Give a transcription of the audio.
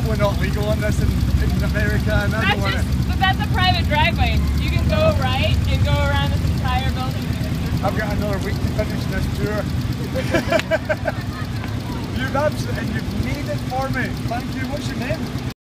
we're not legal on this in America, and I don't want to. But that's a private driveway. You can go right and go around this entire building. I've got another week to finish this tour. You've made it for me. Thank you. What's your name?